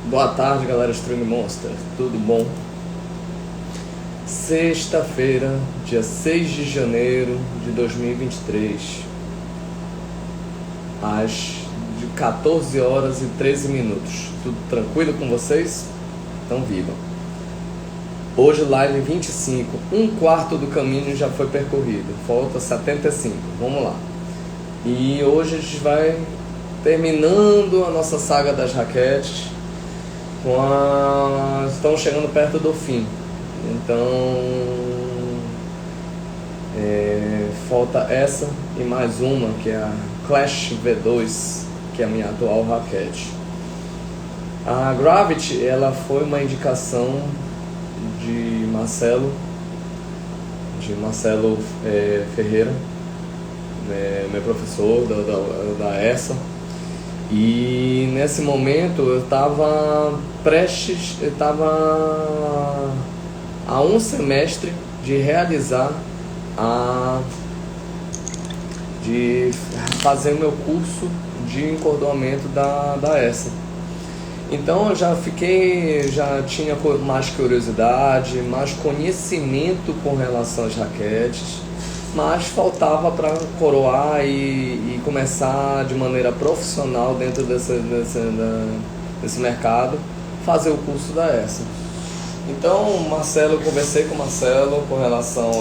Boa tarde, galera String Monster, tudo bom? Sexta-feira, dia 6 de janeiro de 2023, às 14 horas e 13 minutos. Tudo tranquilo com vocês? Então vivam. Hoje live 25, um quarto do caminho já foi percorrido, falta 75, vamos lá. E hoje a gente vai terminando a nossa saga das raquetes. Estamos chegando perto do fim, então falta essa e mais uma, que é a Clash V2, que é a minha atual raquete. A Gravity, ela foi uma indicação de Marcelo Ferreira, meu professor da ESA. E nesse momento eu estava a um semestre de realizar de fazer o meu curso de encordoamento da ESA. Então eu já tinha mais curiosidade, mais conhecimento com relação às raquetes, mas faltava para coroar e começar de maneira profissional dentro desse mercado, fazer o curso da ESA. Então eu conversei com o Marcelo com relação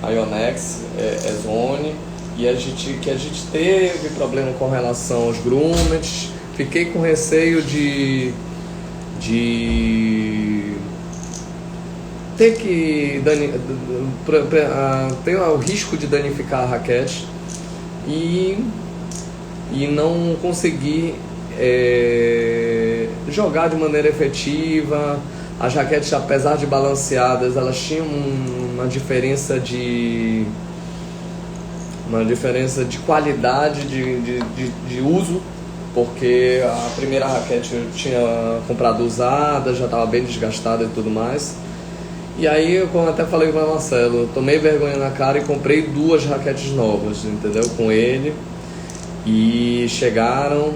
a Yonex, Zone, e a gente teve problema com relação aos grommets. Fiquei com receio de ter o risco de danificar a raquete e não conseguir jogar de maneira efetiva. As raquetes, apesar de balanceadas, elas tinham uma diferença de qualidade de uso, porque a primeira raquete eu tinha comprado usada, já estava bem desgastada e tudo mais. E aí eu até falei com o Marcelo, tomei vergonha na cara e comprei 2 raquetes novas, entendeu? Com ele. E chegaram.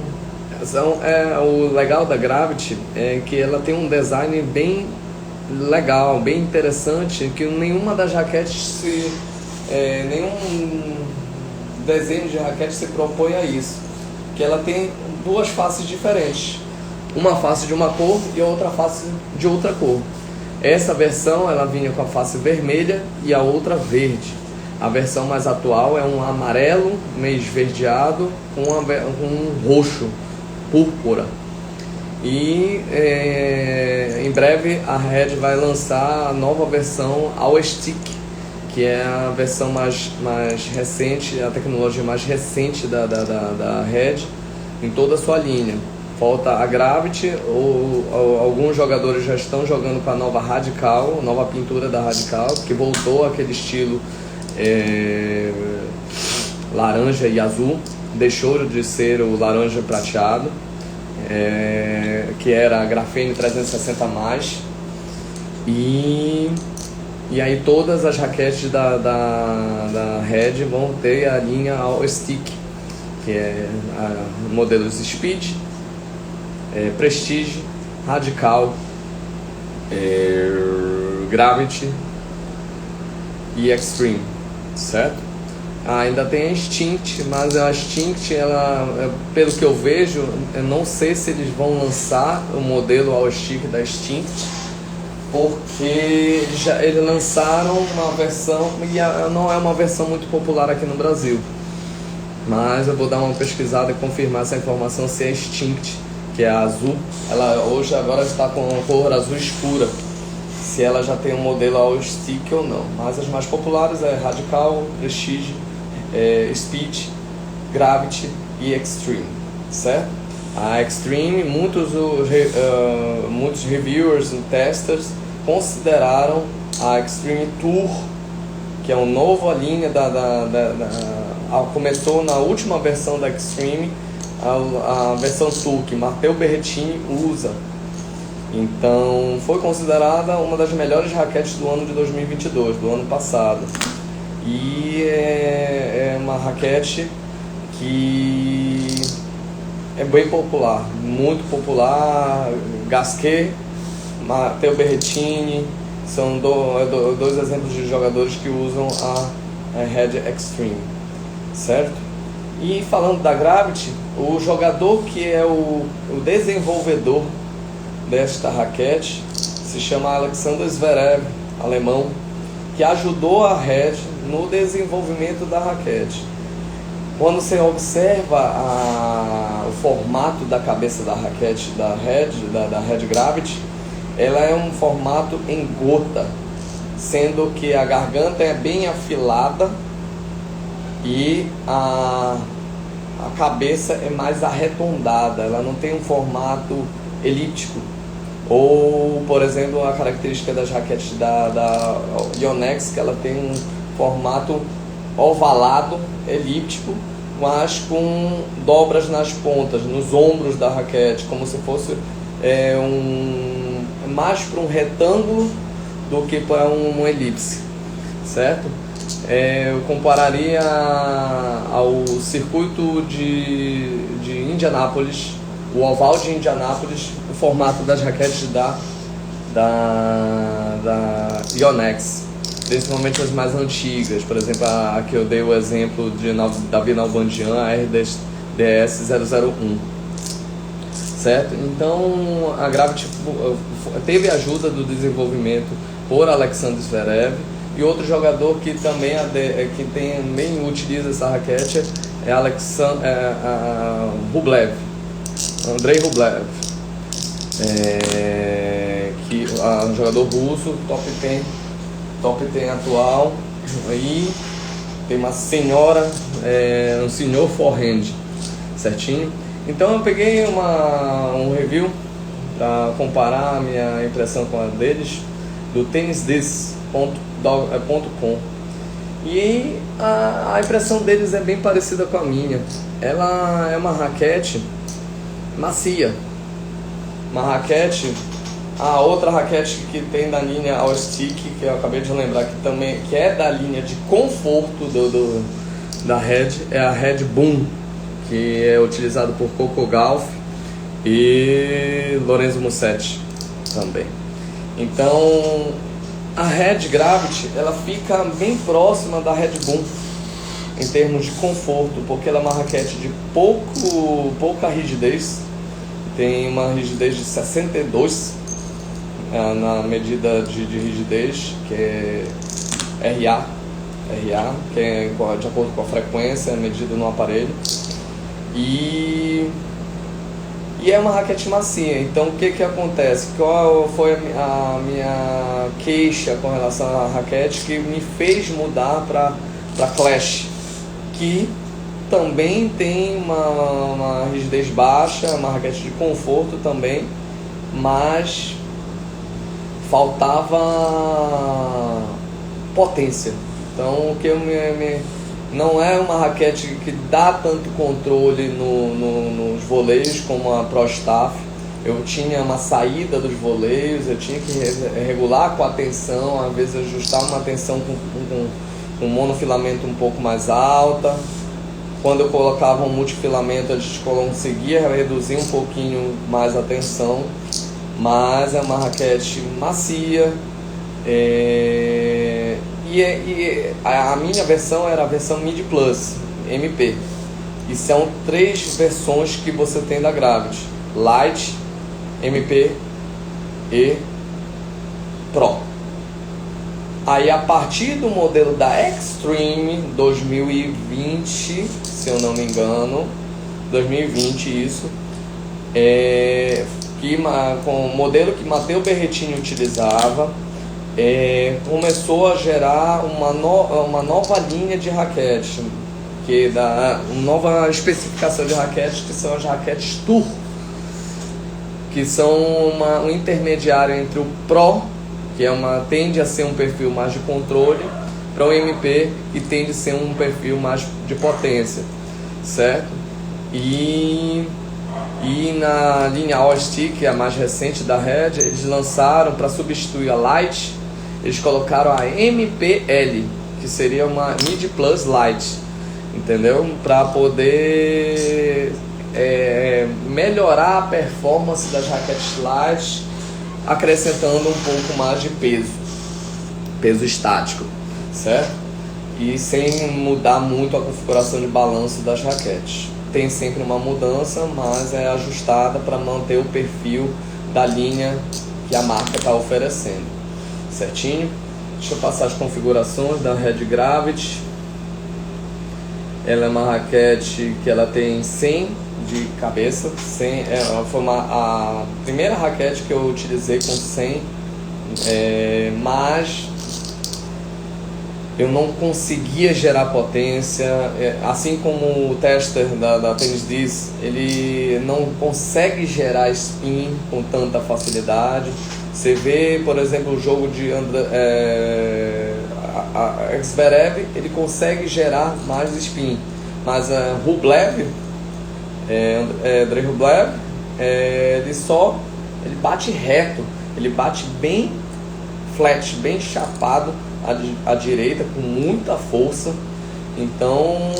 O legal da Gravity é que ela tem um design bem legal, bem interessante, que nenhuma das raquetes nenhum desenho de raquete se propõe a isso. Que ela tem 2 faces diferentes, uma face de uma cor e outra face de outra cor. Essa versão ela vinha com a face vermelha e a outra verde. A versão mais atual é um amarelo meio esverdeado com um roxo púrpura. E em breve a Red vai lançar a nova versão All Stick, que é a versão mais recente, a tecnologia mais recente da Red em toda a sua linha. Falta a Gravity, alguns jogadores já estão jogando com a nova Radical, nova pintura da Radical, que voltou àquele estilo laranja e azul, deixou de ser o laranja prateado, que era a Grafene 360+. E aí todas as raquetes da Red vão ter a linha All Stick, que é modelos Speed, Prestige, Radical, Gravity e Extreme, certo? Ainda tem a Instinct, mas a Instinct, pelo que eu vejo, eu não sei se eles vão lançar o modelo All Stick da Instinct, porque eles lançaram uma versão e não é uma versão muito popular aqui no Brasil. Mas eu vou dar uma pesquisada e confirmar essa informação, se é Instinct, que é a azul. Ela hoje agora está com cor azul escura, se ela já tem um modelo All Stick ou não. Mas as mais populares é Radical, Prestige, Speed, Gravity e Extreme, certo? A Extreme, muitos reviewers e testers consideraram a Extreme Tour, que é uma nova linha começou na última versão da Extreme, a versão Tour, que Matteo Berrettini usa. Então foi considerada uma das melhores raquetes do ano de 2022, do ano passado. E é uma raquete que é bem popular, muito popular. Gasquet, Matteo Berrettini são dois exemplos de jogadores que usam a Red Extreme, certo? E falando da Gravity, o jogador que é o desenvolvedor desta raquete se chama Alexander Zverev, alemão, que ajudou a Red no desenvolvimento da raquete. Quando você observa o formato da cabeça da raquete da Red Gravity, ela é um formato em gota, sendo que a garganta é bem afilada e a cabeça é mais arredondada, ela não tem um formato elíptico. Ou, por exemplo, a característica das raquetes da Yonex, que ela tem um formato ovalado, elíptico, mas com dobras nas pontas, nos ombros da raquete, como se fosse mais para um retângulo do que para um elipse, certo? Eu compararia ao circuito de Indianápolis, o oval de Indianápolis, o formato das raquetes da Yonex, principalmente as mais antigas. Por exemplo, a que eu dei o exemplo de Davi Nalbandian, a RDS 001, certo? Então a Gravity teve ajuda do desenvolvimento por Alexander Zverev, e outro jogador que também utiliza essa raquete é Andrei Rublev, que é um jogador russo, top 10 atual, e tem uma senhora, um senhor forehand, certinho. Então eu peguei um review para comparar a minha impressão com a deles, do tenisdes.com, e a impressão deles é bem parecida com a minha. Ela é uma raquete macia, uma raquete. A outra raquete que tem da linha All Stick, que eu acabei de lembrar que é da linha de conforto da Red, é a Red Boom, que é utilizado por Coco Gauff e Lorenzo Musetti também. Então a Red Gravity ela fica bem próxima da Red Boom em termos de conforto, porque ela é uma raquete de pouca rigidez, tem uma rigidez de 62 na medida de rigidez, que é RA, que é de acordo com a frequência medida no aparelho, e é uma raquete macia. Então o que acontece? Qual foi a minha queixa com relação à raquete que me fez mudar para Clash, que também tem uma rigidez baixa, uma raquete de conforto também, mas faltava potência. Então o que não é uma raquete que dá tanto controle nos voleios como a Pro Staff. Eu tinha uma saída dos voleios, eu tinha que regular com a tensão, às vezes ajustar uma tensão com um monofilamento um pouco mais alta. Quando eu colocava um multifilamento, a gente conseguia reduzir um pouquinho mais a tensão, mas é uma raquete macia. E a minha versão era a versão Mid Plus, MP. E são 3 versões que você tem da Gravity: Light, MP e Pro. Aí a partir do modelo da Extreme 2020, se eu não me engano, 2020 isso, com o modelo que Matteo Berrettini utilizava, começou a gerar uma nova linha de raquete, que dá uma nova especificação de raquetes, que são as raquetes Tour, que são um intermediário entre o Pro, que tende a ser um perfil mais de controle, para o MP, que tende a ser um perfil mais de potência, certo? E na linha All Stick, a mais recente da Red, eles lançaram, para substituir a Light, eles colocaram a MPL, que seria uma Mid Plus Light, entendeu? Para poder melhorar a performance das raquetes light, acrescentando um pouco mais de peso estático, certo? E sem mudar muito a configuração de balanço das raquetes. Tem sempre uma mudança, mas é ajustada para manter o perfil da linha que a marca está oferecendo, certinho? Deixa eu passar as configurações da Red Gravity. Ela é uma raquete que ela tem 100 de cabeça, 100, foi a primeira raquete que eu utilizei com 100, mas eu não conseguia gerar potência, assim como o tester da Tennis Diz, ele não consegue gerar spin com tanta facilidade. Você vê, por exemplo, o jogo de Zverev, ele consegue gerar mais spin, mas Rublev, Andrei Rublev, ele bate reto, ele bate bem flat, bem chapado à direita, com muita força. Então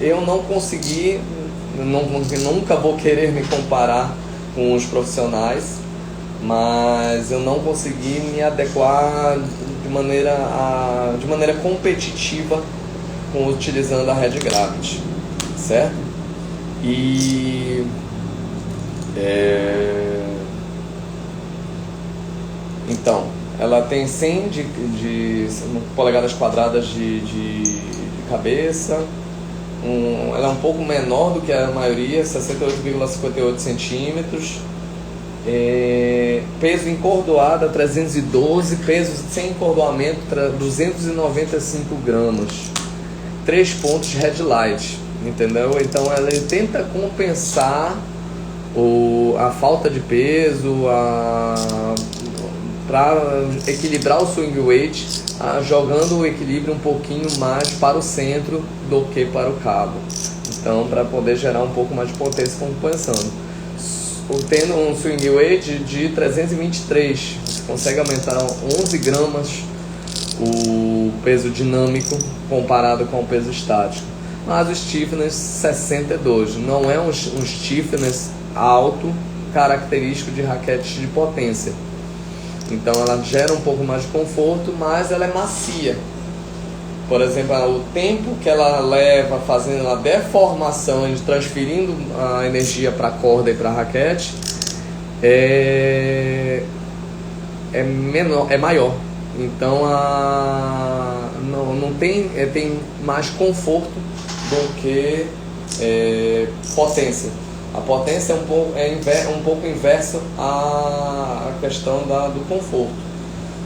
eu não consegui, nunca vou querer me comparar com os profissionais, mas eu não consegui me adequar de maneira competitiva utilizando a Red Gravity, certo? E então ela tem 100 de polegadas quadradas de cabeça. Ela é um pouco menor do que a maioria, 68,58 centímetros. Peso encordoada 312, peso sem encordoamento 295 gramas. 3 pontos headlight, entendeu? Então ela tenta compensar a falta de peso, para equilibrar o swing weight, jogando o equilíbrio um pouquinho mais para o centro do que para o cabo. Então, para poder gerar um pouco mais de potência compensando. Tendo um swing weight de 323, você consegue aumentar 11 gramas o peso dinâmico comparado com o peso estático. Mas o stiffness 62 não é um stiffness alto característico de raquetes de potência. Então ela gera um pouco mais de conforto, mas ela é macia. Por exemplo, o tempo que ela leva fazendo a deformação, transferindo a energia para a corda e para a raquete, é maior. Então não tem mais conforto do que potência. A potência é um pouco inversa à questão do conforto,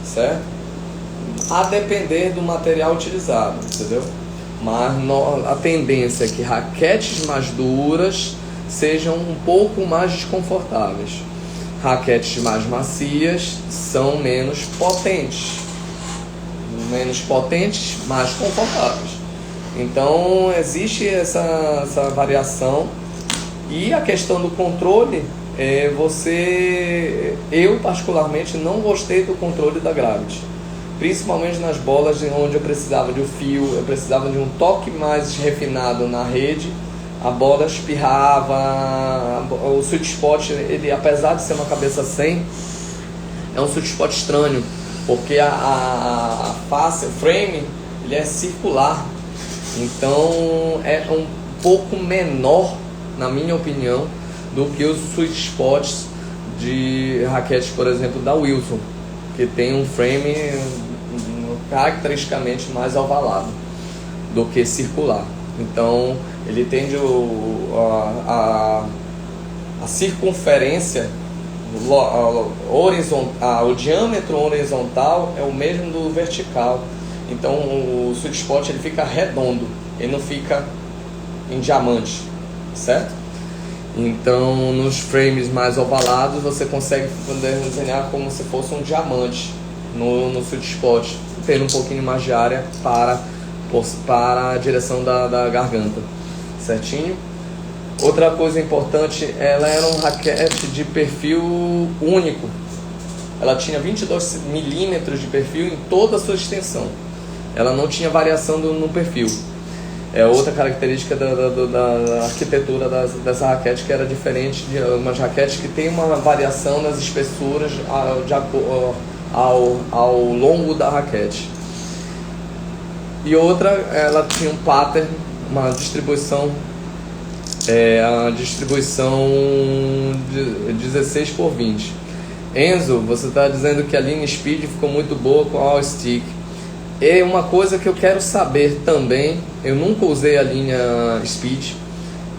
certo? A depender do material utilizado, entendeu? Mas a tendência é que raquetes mais duras sejam um pouco mais desconfortáveis. Raquetes mais macias são menos potentes, mais confortáveis. Então existe essa variação. E a questão do controle, eu particularmente não gostei do controle da Gravity, principalmente nas bolas onde eu precisava de um fio, eu precisava de um toque mais refinado na rede, a bola espirrava, o sweet spot, ele, apesar de ser uma cabeça 100, é um sweet spot estranho, porque a face, o frame, ele é circular, então é um pouco menor, na minha opinião, do que os sweet spots de raquetes, por exemplo, da Wilson, que tem um frame caracteristicamente mais ovalado do que circular. Então ele tende a circunferência horizontal, o diâmetro horizontal é o mesmo do vertical. Então o sweet spot ele fica redondo, ele não fica em diamante, certo? Então nos frames mais ovalados você consegue desenhar como se fosse um diamante no sweet spot, tendo um pouquinho mais de área para a direção da garganta, certinho? Outra coisa importante, ela era um raquete de perfil único, ela tinha 22 milímetros de perfil em toda a sua extensão, ela não tinha variação no perfil. É outra característica da arquitetura dessa raquete, que era diferente de umas raquetes que tem uma variação nas espessuras ao longo da raquete. E outra, ela tinha um pattern, uma distribuição, a distribuição de 16x20. Enzo, você está dizendo que a linha Speed ficou muito boa com a All Stick. É uma coisa que eu quero saber também. Eu nunca usei a linha Speed,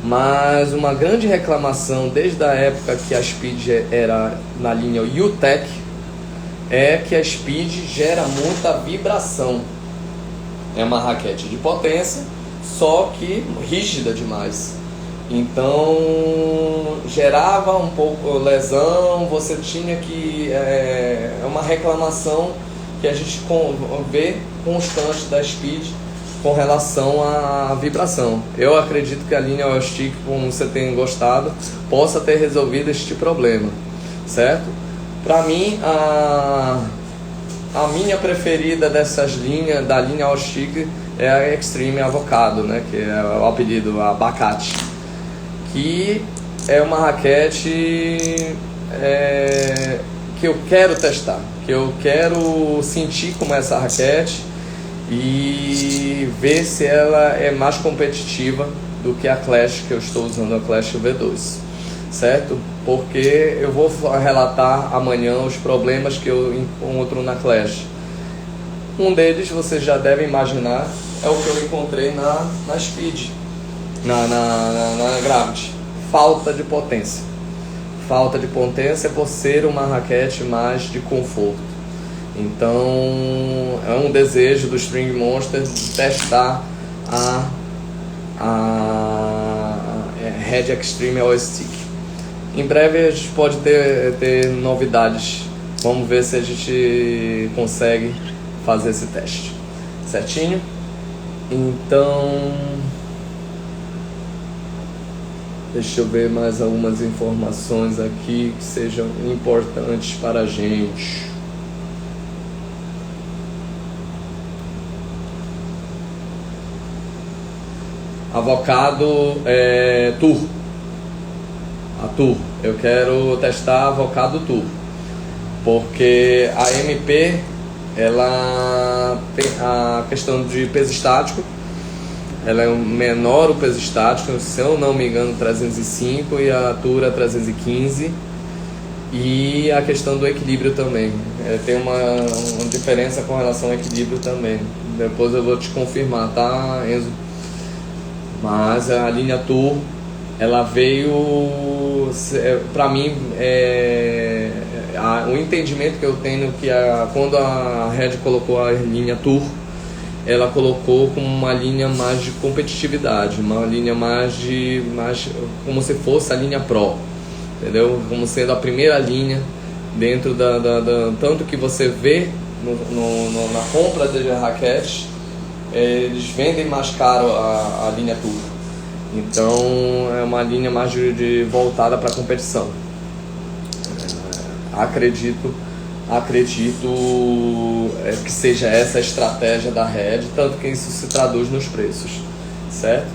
mas uma grande reclamação desde a época que a Speed era na linha UTEC é que a Speed gera muita vibração. É uma raquete de potência, só que rígida demais. Então gerava um pouco lesão, você tinha que... É uma reclamação que a gente vê constante da Speed com relação à vibração. Eu acredito que a linha All Stick, como você tem gostado, possa ter resolvido este problema, certo? Para mim, a minha preferida dessas linhas, da linha All Stick, é a Extreme Avocado, né? Que é o apelido abacate, que é uma raquete que eu quero testar, que eu quero sentir como é essa raquete e ver se ela é mais competitiva do que a Clash, que eu estou usando, a Clash V2, certo? Porque eu vou relatar amanhã os problemas que eu encontro na Clash. Um deles, vocês já devem imaginar, é o que eu encontrei na Speed, na Gravity. Falta de potência. Falta de potência por ser uma raquete mais de conforto. Então é um desejo do String Monster testar a Red Extreme All Stick. Em breve a gente pode ter novidades. Vamos ver se a gente consegue fazer esse teste. Certinho? Então, deixa eu ver mais algumas informações aqui que sejam importantes para a gente. Avocado Tour. A Tour. Eu quero testar a Avocado Tour, porque a MP, ela tem a questão de peso estático. Ela é menor o peso estático, se eu não me engano 305, e a Tour é 315. E a questão do equilíbrio também, tem uma diferença com relação ao equilíbrio também. Depois eu vou te confirmar, tá, Enzo? Mas a linha Tour, ela veio, para mim, o entendimento que eu tenho que quando a Red colocou a linha Tour, ela colocou como uma linha mais de competitividade, uma linha mais como se fosse a linha Pro, entendeu? Como sendo a primeira linha dentro tanto que você vê na compra de raquete, eles vendem mais caro a linha Tour. Então é uma linha mais voltada para a competição. Acredito que seja essa a estratégia da Red, tanto que isso se traduz nos preços, certo?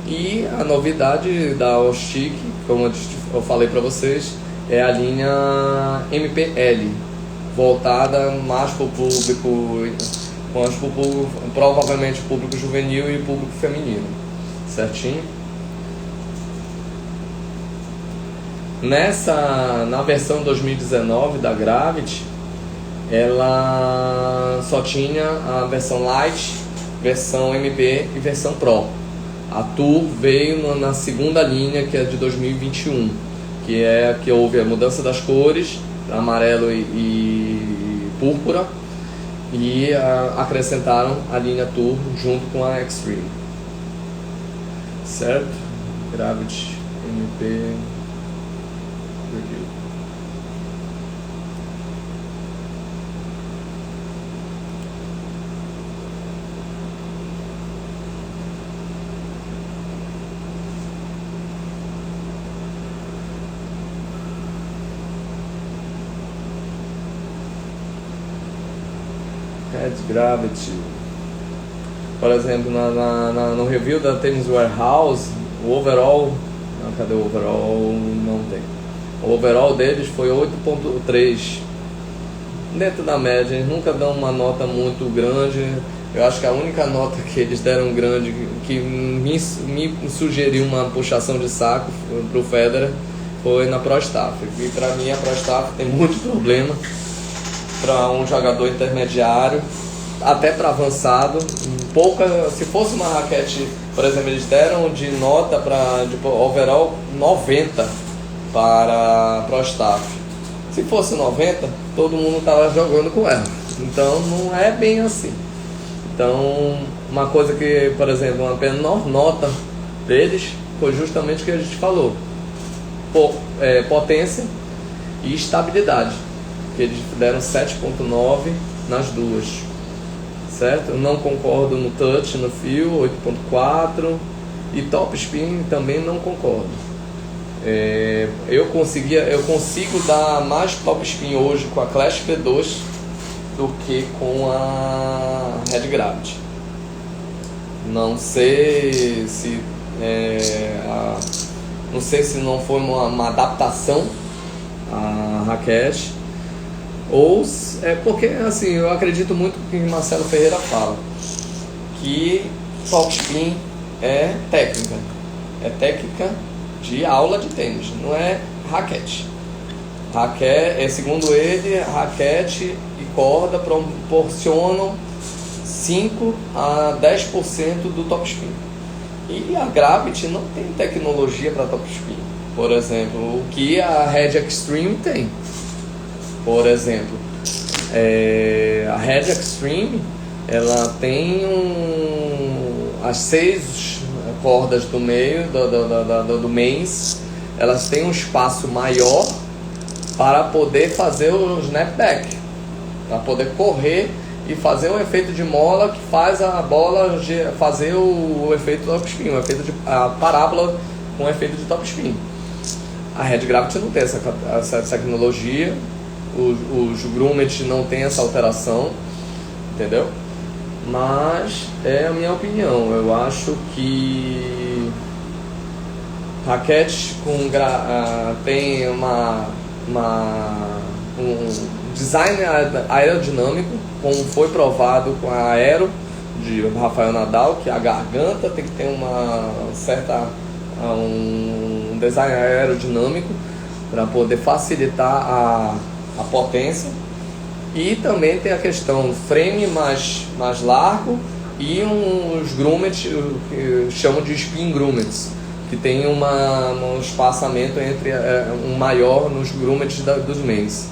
E a novidade da All Stick, como eu falei para vocês, é a linha MPL, voltada mais para o público, provavelmente público juvenil e público feminino, certinho? Na versão 2019 da Gravity, ela só tinha a versão Light, versão MP e versão Pro. A Tour veio na segunda linha, que é de 2021, que houve a mudança das cores, amarelo e púrpura, e acrescentaram a linha Tour junto com a Extreme, certo? Gravity MP Review. Red Gravity. Por exemplo, no review da Tennis Warehouse, o overall... cadê o overall? Não tem. O overall deles foi 8.3. Dentro da média, eles nunca dão uma nota muito grande. Eu acho que a única nota que eles deram grande, que me sugeriu uma puxação de saco pro Federer, foi na Pro Staff. E pra mim a Pro Staff tem muito problema para um jogador intermediário, até para avançado. Se fosse uma raquete, por exemplo, eles deram de nota para overall 90 para Pro Staff. Se fosse 90, todo mundo estava jogando com ela. Então não é bem assim. Então, uma coisa que, por exemplo, uma menor nota deles foi justamente o que a gente falou: potência e estabilidade, que eles deram 7.9 nas duas, certo? Eu não concordo no touch, no fio, 8.4, e top spin também não concordo. Eu consigo dar mais top spin hoje com a Clash V2 do que com a Red Gravity. Não sei se não foi uma adaptação à raquete, ou porque assim, eu acredito muito no que o Marcelo Ferreira fala, que top spin é técnica de aula de tênis, não é raquete. Segundo ele, raquete e corda proporcionam 5 a 10% do top spin. E a Gravity não tem tecnologia para top spin, por exemplo, o que a Red Extreme tem. Por exemplo, a Red Extreme, ela tem as 6 cordas do meio do mains, elas têm um espaço maior para poder fazer o snapback, para poder correr e fazer um efeito de mola que faz a bola fazer o efeito top spin, a parábola com efeito de top spin. A Red Gravity não tem essa tecnologia, os Grummet não tem essa alteração, entendeu? Mas é a minha opinião. Eu acho que raquete tem um design aerodinâmico, como foi provado com a Aero de Rafael Nadal, que a garganta tem que ter um design aerodinâmico para poder facilitar a potência. E também tem a questão do frame mais largo e uns grummets que chamam de spin grummets, que tem um espaçamento entre um maior nos grummets dos mains.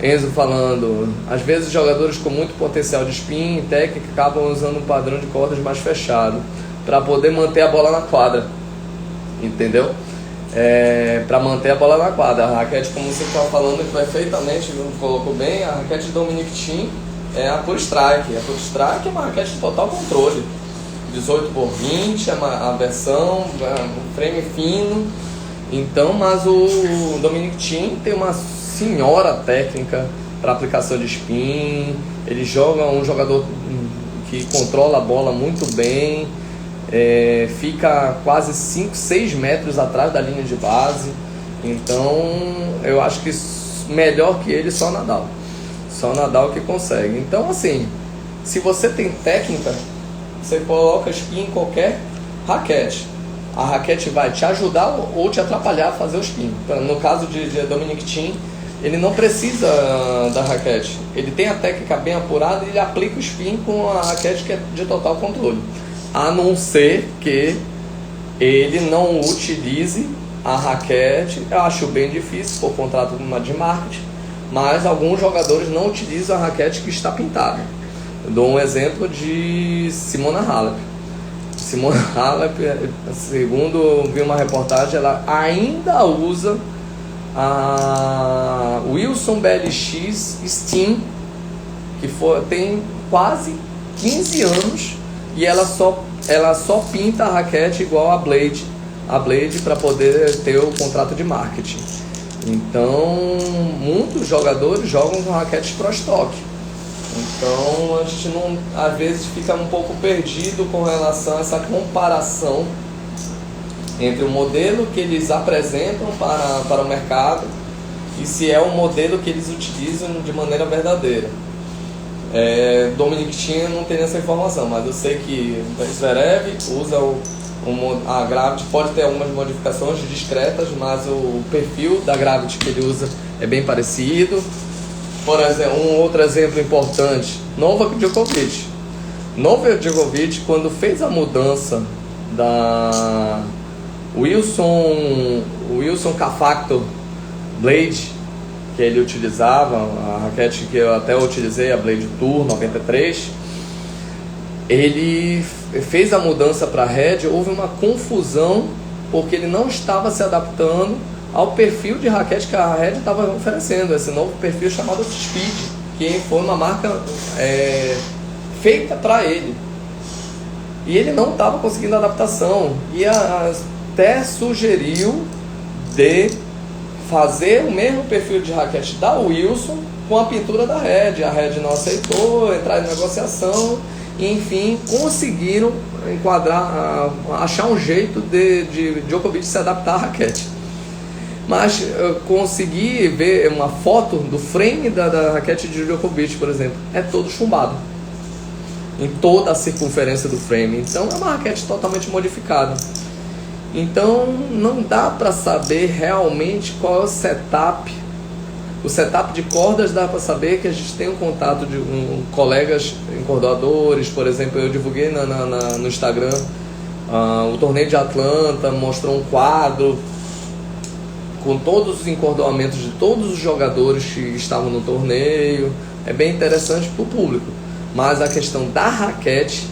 Enzo falando, às vezes os jogadores com muito potencial de spin e técnica acabam usando um padrão de cordas mais fechado para poder manter a bola na quadra, entendeu? Para manter a bola na quadra. A raquete, como você estava falando perfeitamente, colocou bem, a raquete de Dominic Thiem é a Pure Strike. A Pure Strike é uma raquete de total controle, 18x20 é a versão, um frame fino. Então, mas o Dominic Thiem tem uma senhora técnica para aplicação de spin. Ele joga um jogador que controla a bola muito bem, fica quase 5, 6 metros atrás da linha de base. Então eu acho que melhor que ele só Nadal que consegue. Então assim, se você tem técnica, você coloca spin em qualquer raquete, a raquete vai te ajudar ou te atrapalhar a fazer o spin. No caso de Dominic Thiem, ele não precisa da raquete, ele tem a técnica bem apurada e ele aplica o spin com a raquete que é de total controle, a não ser que ele não utilize a raquete. Eu acho bem difícil por contrato de marketing, mas alguns jogadores não utilizam a raquete que está pintada. Eu dou um exemplo de Simona Halep. Simona Halep, segundo eu vi uma reportagem, ela ainda usa a Wilson BLX Steam, que tem quase 15 anos, e ela só pinta a raquete igual a Blade para poder ter o contrato de marketing. Então muitos jogadores jogam com raquetes Pro Stock, Então a gente não, às vezes fica um pouco perdido com relação a essa comparação entre o modelo que eles apresentam para o mercado e se é o modelo que eles utilizam de maneira verdadeira. Dominic Thiem não tem essa informação, mas eu sei que o Zverev usa a Gravity, pode ter algumas modificações discretas, mas o perfil da Gravity que ele usa é bem parecido. Por exemplo, um outro exemplo importante, Novak Djokovic. Novak Djokovic, quando fez a mudança da Wilson K-Factor Blade, que ele utilizava, a raquete que eu até utilizei, a Blade Tour 93, ele fez a mudança para a Red, houve uma confusão, porque ele não estava se adaptando ao perfil de raquete que a Red estava oferecendo, esse novo perfil chamado Speed, que foi uma marca feita para ele. E ele não estava conseguindo adaptação, e até sugeriu de fazer o mesmo perfil de raquete da Wilson com a pintura da Red. A Red não aceitou, entrar em negociação, e enfim, conseguiram enquadrar, achar um jeito de Djokovic se adaptar à raquete. Mas eu consegui ver uma foto do frame da raquete de Djokovic, por exemplo, é todo chumbado em toda a circunferência do frame, então é uma raquete totalmente modificada. Então não dá para saber realmente qual é o setup de cordas. Dá para saber que a gente tem um contato de colegas encordoadores, por exemplo, eu divulguei no Instagram o torneio de Atlanta, mostrou um quadro com todos os encordoamentos de todos os jogadores que estavam no torneio. É bem interessante para o público, mas a questão da raquete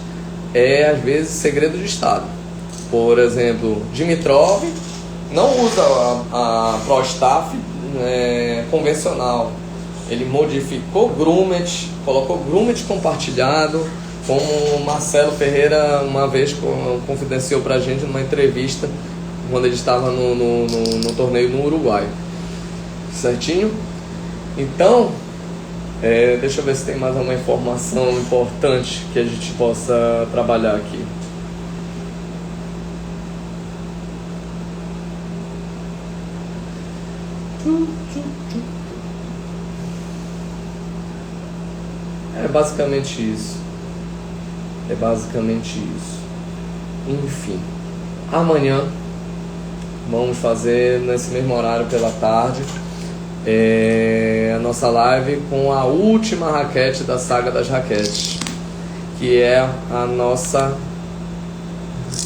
é às vezes segredo de estado. Por exemplo, Dimitrov não usa a Pro Staff convencional. Ele modificou Grummet, colocou Grummet compartilhado, como o Marcelo Ferreira uma vez confidenciou pra gente numa entrevista quando ele estava no torneio no Uruguai. Certinho? Então, deixa eu ver se tem mais uma informação importante que a gente possa trabalhar aqui. É basicamente isso. Enfim, amanhã vamos fazer nesse mesmo horário pela tarde a nossa live com a última raquete da saga das raquetes, que é a nossa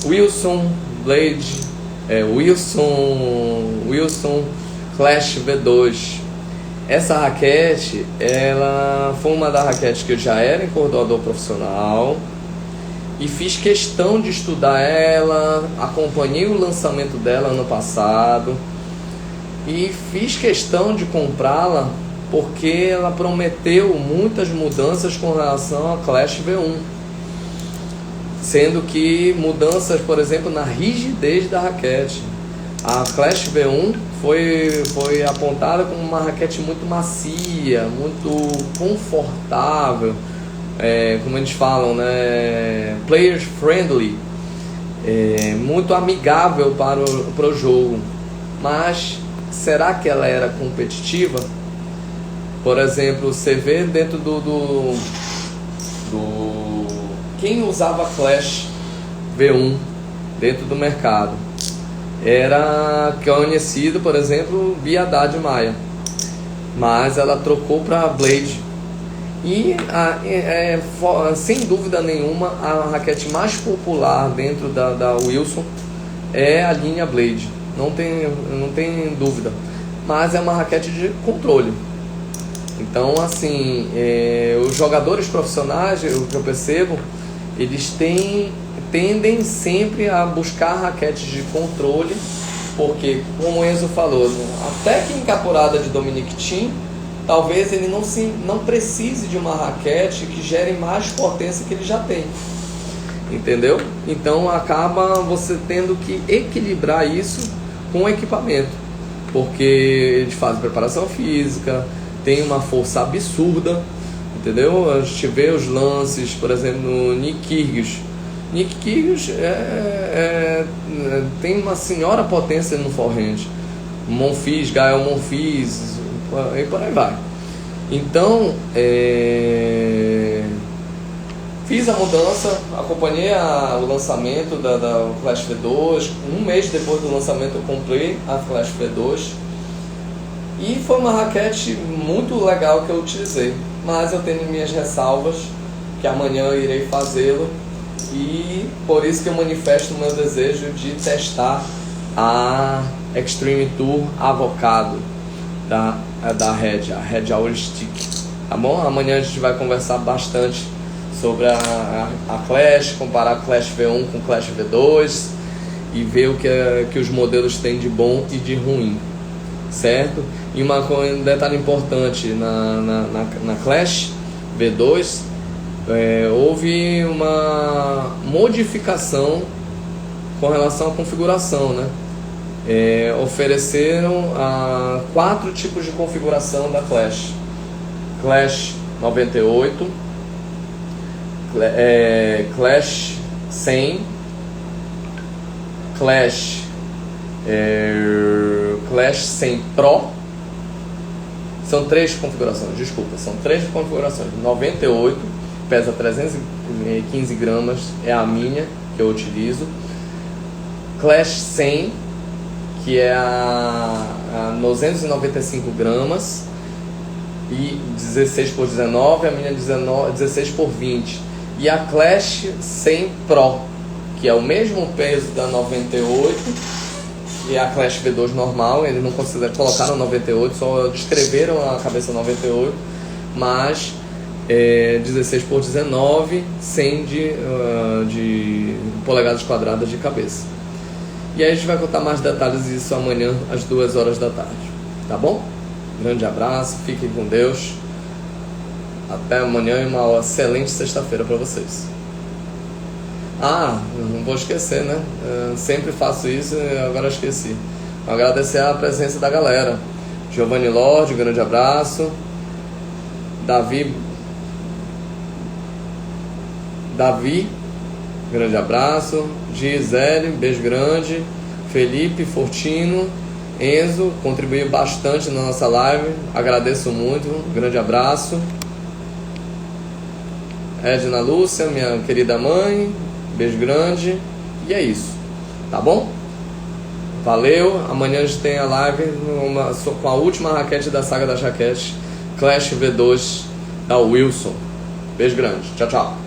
Wilson Blade, Wilson Clash V2. Essa raquete, ela foi uma das raquetes que eu já era encordoador profissional e fiz questão de estudar ela, acompanhei o lançamento dela ano passado e fiz questão de comprá-la porque ela prometeu muitas mudanças com relação a Clash V1, sendo que mudanças, por exemplo, na rigidez da raquete. A Clash V1 foi apontada como uma raquete muito macia, muito confortável, como eles falam, né? Players friendly, muito amigável para o jogo. Mas será que ela era competitiva? Por exemplo, você vê dentro do quem usava Clash V1 dentro do mercado era conhecido, por exemplo, Biadad Maia, mas ela trocou para Blade e sem dúvida nenhuma a raquete mais popular dentro da Wilson é a linha Blade, não tem dúvida, mas é uma raquete de controle. Então assim, os jogadores profissionais, o que eu percebo, eles tendem sempre a buscar raquetes de controle, porque, como o Enzo falou, a técnica apurada de Dominic Thiem, talvez ele não precise de uma raquete que gere mais potência que ele já tem, entendeu? Então acaba você tendo que equilibrar isso com o equipamento, porque eles fazem preparação física, tem uma força absurda. entendeu? A gente vê os lances, por exemplo, no Nick Kyrgios. Nick Kyrgios tem uma senhora potência no forehand. Monfils, Gael Monfils, e por aí vai. Então, fiz a mudança, acompanhei o lançamento da Clash V2. Um mês depois do lançamento eu comprei a Clash V2 e foi uma raquete muito legal que eu utilizei, mas eu tenho minhas ressalvas, que amanhã eu irei fazê-lo, e por isso que eu manifesto o meu desejo de testar a Extreme Tour Avocado da Red, a Red Owl Stick, tá bom? Amanhã a gente vai conversar bastante sobre a Clash, comparar a Clash V1 com Clash V2 e ver o que os modelos têm de bom e de ruim, certo? E um detalhe importante na Clash V2, houve uma modificação com relação à configuração, né? Ofereceram 4 tipos de configuração da Clash: Clash 98, Clash 100, Clash 100 Pro. São 3 configurações, desculpa, são 3 configurações. 98, pesa 315 gramas, é a minha que eu utilizo. Clash 100, que é a 295 gramas e 16 por 19, a minha 16 por 20. E a Clash 100 Pro, que é o mesmo peso da 98 e a Clash V2 normal. Eles não colocaram 98, só descreveram a cabeça 98, mas 16 por 19, 100 de polegadas quadradas de cabeça. E aí a gente vai contar mais detalhes disso amanhã às 2 horas da tarde, tá bom? Grande abraço, fiquem com Deus. Até amanhã e uma excelente sexta-feira para vocês. Não vou esquecer, né? Sempre faço isso e agora esqueci. Agradecer a presença da galera. Giovanni Lorde, grande abraço. Davi, grande abraço. Gisele, beijo grande. Felipe Fortino, Enzo, contribuiu bastante na nossa live, agradeço muito, grande abraço. Edna Lúcia, minha querida mãe, beijo grande. E é isso, tá bom? Valeu, amanhã a gente tem a live com a última raquete da saga das raquetes, Clash V2 da Wilson. Beijo grande, tchau, tchau.